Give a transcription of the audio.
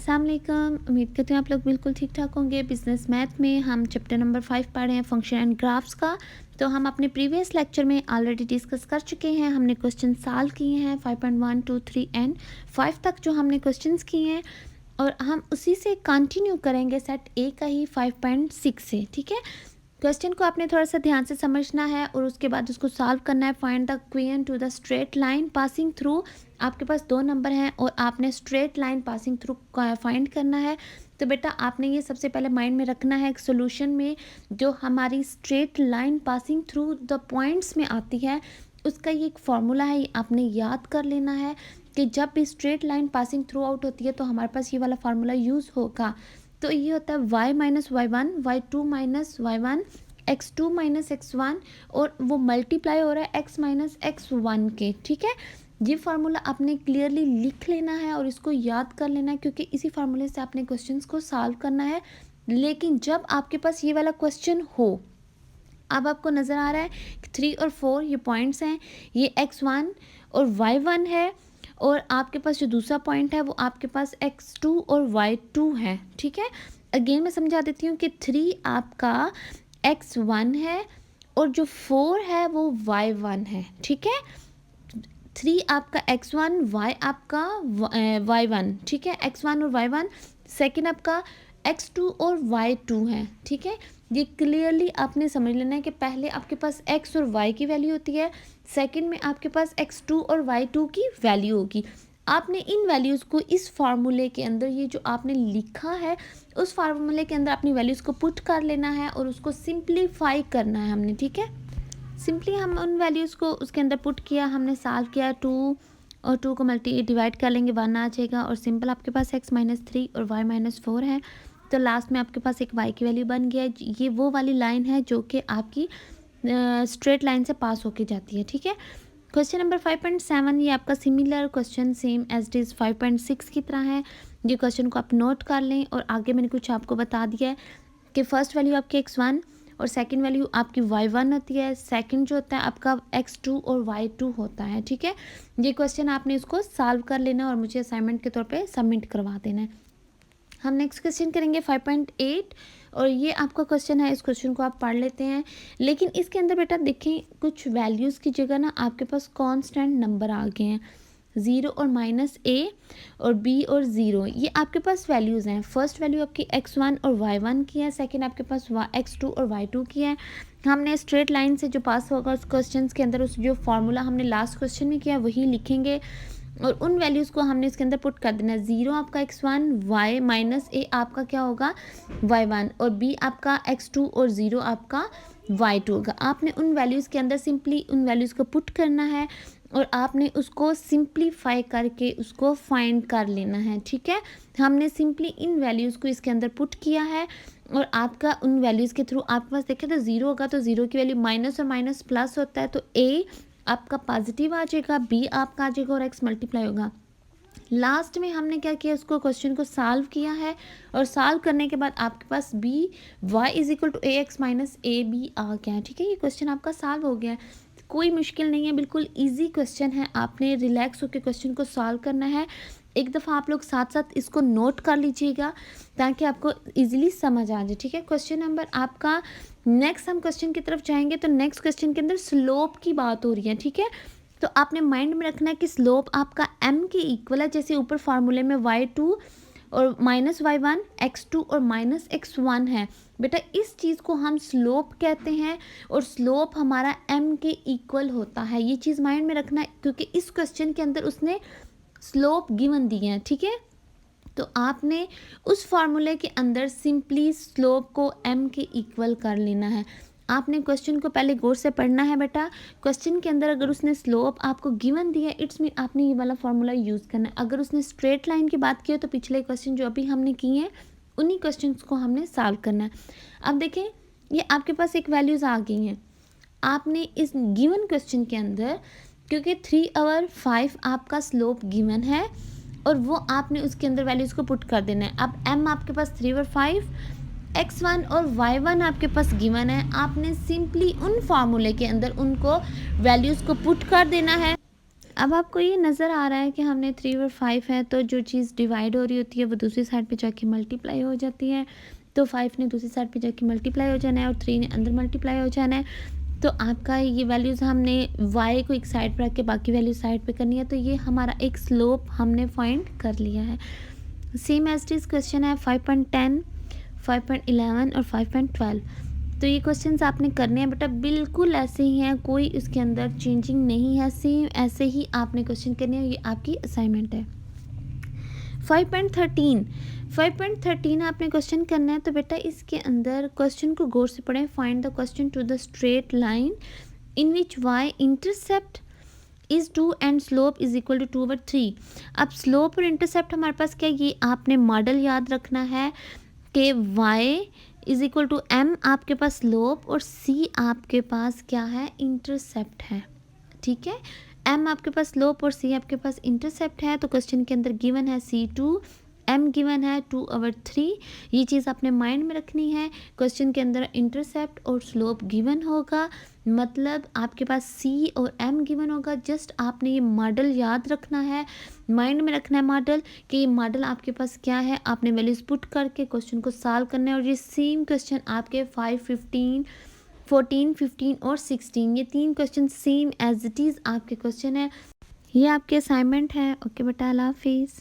अस्सलाम वालेकुम। उम्मीद करती हूँ आप लोग बिल्कुल ठीक ठाक होंगे। बिज़नेस मैथ में हम चैप्टर नंबर 5 पढ़ रहे हैं फंक्शन एंड ग्राफ्स का। तो हम अपने प्रीवियस लेक्चर में ऑलरेडी डिस्कस कर चुके हैं। हमने क्वेश्चन सॉल्व किए हैं 5.1 2 3 एंड 5 तक जो हमने क्वेश्चंस किए हैं, और हम उसी से कंटिन्यू करेंगे सेट ए का ही 5.6 से। ठीक है, क्वेश्चन को आपने थोड़ा सा ध्यान से समझना है और उसके बाद उसको सॉल्व करना है। Find the question to the straight line passing through. आपके पास 2 नंबर हैं और आपने straight line passing through find करना है। तो बेटा आपने ये सबसे पहले माइंड में रखना है, एक सोल्यूशन में जो हमारी straight line passing through the points में आती है उसका ये एक फार्मूला है, ये आपने याद कर लेना है कि जब भी straight line passing through out होती है तो हमारे पास ये वाला फार्मूला यूज़ होगा। तो ये होता है y minus y one, y2 minus y one, x2 minus x1, और वो मल्टीप्लाई हो रहा है x माइनस x1 के। ठीक है, ये फार्मूला आपने क्लियरली लिख लेना है और इसको याद कर लेना है, क्योंकि इसी फार्मूले से आपने क्वेश्चंस को सॉल्व करना है। लेकिन जब आपके पास ये वाला क्वेश्चन हो, अब आपको नज़र आ रहा है कि 3 और 4 ये पॉइंट्स हैं, ये x1 और y1 है, और आपके पास जो दूसरा पॉइंट है वो आपके पास x2 और y2 है। ठीक है, अगेन मैं समझा देती हूँ कि 3 आपका x1 है और जो 4 है वो y1 है। ठीक है, 3 आपका x1, y आपका y1। ठीक है, x1 और y1, सेकेंड आपका x2 और y2 है। ठीक है, ये क्लियरली आपने समझ लेना है कि पहले आपके पास x और y की वैल्यू होती है, सेकंड में आपके पास x2 और y2 की वैल्यू होगी। आपने इन वैल्यूज़ को इस फार्मूले के अंदर, ये जो आपने लिखा है उस फार्मूले के अंदर अपनी वैल्यूज़ को पुट कर लेना है और उसको सिंप्लीफाई करना है हमने। ठीक है, सिंपली हम उन वैल्यूज़ को उसके अंदर पुट किया, हमने सॉल्व किया, 2 और 2 को डिवाइड कर लेंगे, 1 आ जाएगा, और सिंपल आपके पास x माइनस 3 और y माइनस 4 है। तो लास्ट में आपके पास एक y की वैल्यू बन गया। ये वो वाली लाइन है जो कि आपकी स्ट्रेट लाइन से पास होके जाती है। ठीक है, क्वेश्चन नंबर 5.7 ये आपका similar question same as it is 5.6 की तरह है। ये क्वेश्चन को आप नोट कर लें, और आगे मैंने कुछ आपको बता दिया है कि फर्स्ट वैल्यू आपकी x1 और सेकंड वैल्यू आपकी y1 होती है, सेकंड जो होता है आपका x2 और y2 होता है। ठीक है, ये क्वेश्चन आपने इसको सॉल्व कर लेना और मुझे असाइनमेंट के तौर पे सबमिट करवा देना है। हम नेक्स्ट क्वेश्चन करेंगे 5.8, और ये आपका क्वेश्चन है, इस क्वेश्चन को आप पढ़ लेते हैं। लेकिन इसके अंदर बेटा देखें, कुछ वैल्यूज़ की जगह ना आपके पास कांस्टेंट नंबर आ गए हैं, 0 और माइनस a और b और 0, ये आपके पास वैल्यूज़ हैं। फर्स्ट वैल्यू आपकी x1 और y1 की है, सेकंड आपके पास x2 और y2 की है। हमने स्ट्रेट लाइन से जो पास होगा उस क्वेश्चन के अंदर उस जो फार्मूला हमने लास्ट क्वेश्चन में किया वही लिखेंगे, और उन वैल्यूज़ को हमने इसके अंदर पुट कर देना है। 0 आपका x1, y माइनस a आपका क्या होगा y1, और b आपका x2 और 0 आपका y2 होगा। आपने उन वैल्यूज़ के अंदर सिंपली उन वैल्यूज़ को पुट करना है और आपने उसको सिंप्लीफाई करके उसको फाइंड कर लेना है। ठीक है, हमने सिंपली इन वैल्यूज़ को इसके अंदर पुट किया है, और आपका उन वैल्यूज़ के थ्रू आपके पास देखें तो 0 होगा, तो 0 की वैल्यू माइनस और माइनस प्लस होता है, तो a आपका पॉजिटिव आ जाएगा, b आपका आ जाएगा, और x मल्टीप्लाई होगा। लास्ट में हमने क्या किया, उसको क्वेश्चन को सॉल्व किया है, और सॉल्व करने के बाद आपके पास b y is equal to A X minus A B आ गया है। ठीक है, ये क्वेश्चन आपका सॉल्व हो गया है, कोई मुश्किल नहीं है, बिल्कुल इजी क्वेश्चन है। आपने रिलैक्स होकर क्वेश्चन को सॉल्व करना है। एक दफ़ा आप लोग साथ साथ इसको नोट कर लीजिएगा ताकि आपको इजीली समझ आ जाए। ठीक है, क्वेश्चन नंबर आपका नेक्स्ट, हम क्वेश्चन की तरफ जाएंगे। तो नेक्स्ट क्वेश्चन के अंदर स्लोप की बात हो रही है। ठीक है, तो आपने माइंड में रखना है कि स्लोप आपका m के इक्वल है, जैसे ऊपर फार्मूले में y2 और माइनस y1, x2 और माइनस x1 है। बेटा इस चीज़ को हम स्लोप कहते हैं, और स्लोप हमारा m के इक्वल होता है। ये चीज़ माइंड में रखना है, क्योंकि इस क्वेश्चन के अंदर उसने स्लोप गिवन दी है। ठीक है, तो आपने उस फार्मूले के अंदर सिंपली स्लोप को m के इक्वल कर लेना है। आपने क्वेश्चन को पहले गौर से पढ़ना है बेटा। क्वेश्चन के अंदर अगर उसने स्लोप आपको गिवन दिया है, इट्स मीन आपने ये वाला फार्मूला यूज़ करना है। अगर उसने स्ट्रेट लाइन की बात की है तो पिछले क्वेश्चन जो अभी हमने किए हैं उन्हीं क्वेश्चंस को हमने सॉल्व करना है। अब देखें, ये आपके पास एक वैल्यूज़ आ गई हैं। आपने इस गिवन क्वेश्चन के अंदर, क्योंकि 3 और 5 आपका स्लोप गिवन है, और वो आपने उसके अंदर वैल्यूज़ को पुट कर देना है। अब m आपके पास 3 और 5, x1 और y1 आपके पास गिवन है। आपने सिंपली उन फार्मूले के अंदर उनको वैल्यूज़ को पुट कर देना है। अब आपको ये नज़र आ रहा है कि हमने 3 और 5 है, तो जो चीज़ डिवाइड हो रही होती है वो दूसरी साइड पे जाके मल्टीप्लाई हो जाती है। तो 5 ने दूसरी साइड पे जाके मल्टीप्लाई हो जाना है और 3 ने अंदर मल्टीप्लाई हो जाना है। तो आपका ये वैल्यूज़ हमने y को एक साइड पर रख के बाकी वैल्यू साइड पे करनी है, तो ये हमारा एक स्लोप हमने फाइंड कर लिया है। Same as it is question है 5.10, 5.11 और 5.12। तो ये क्वेश्चंस आपने करने हैं बेटा, बिल्कुल ऐसे ही हैं, कोई इसके अंदर चेंजिंग नहीं है, सेम ऐसे ही आपने क्वेश्चन करने हैं। ये आपकी असाइनमेंट है। 5.13, 5.13 आपने क्वेश्चन करना है। तो बेटा इसके अंदर क्वेश्चन को गौर से पढ़ें। Find the question to the straight line in which y intercept is 2 and slope is equal to 2/3। अब स्लोप और इंटरसेप्ट हमारे पास क्या है, ये आपने मॉडल याद रखना है कि y is equal to m आपके पास स्लोप और c आपके पास क्या है, इंटरसेप्ट है। ठीक है, m आपके पास स्लोप और c आपके पास इंटरसेप्ट है। तो क्वेश्चन के अंदर गिवन है c2, m गिवन है 2/3। ये चीज़ आपने माइंड में रखनी है। क्वेश्चन के अंदर इंटरसेप्ट और स्लोप गिवन होगा, मतलब आपके पास c और m गिवन होगा। जस्ट आपने ये मॉडल याद रखना है, माइंड में रखना है मॉडल, कि ये मॉडल आपके पास क्या है। आपने वैल्यूज पुट करके क्वेश्चन को सॉल्व करना है। और ये सेम क्वेश्चन आपके 5, 15, 14, 15 और 16, ये 3 question same as it is आपके क्वेश्चन है। ये आपके असाइनमेंट है। ओके बेटा, अल्लाह हाफिज़।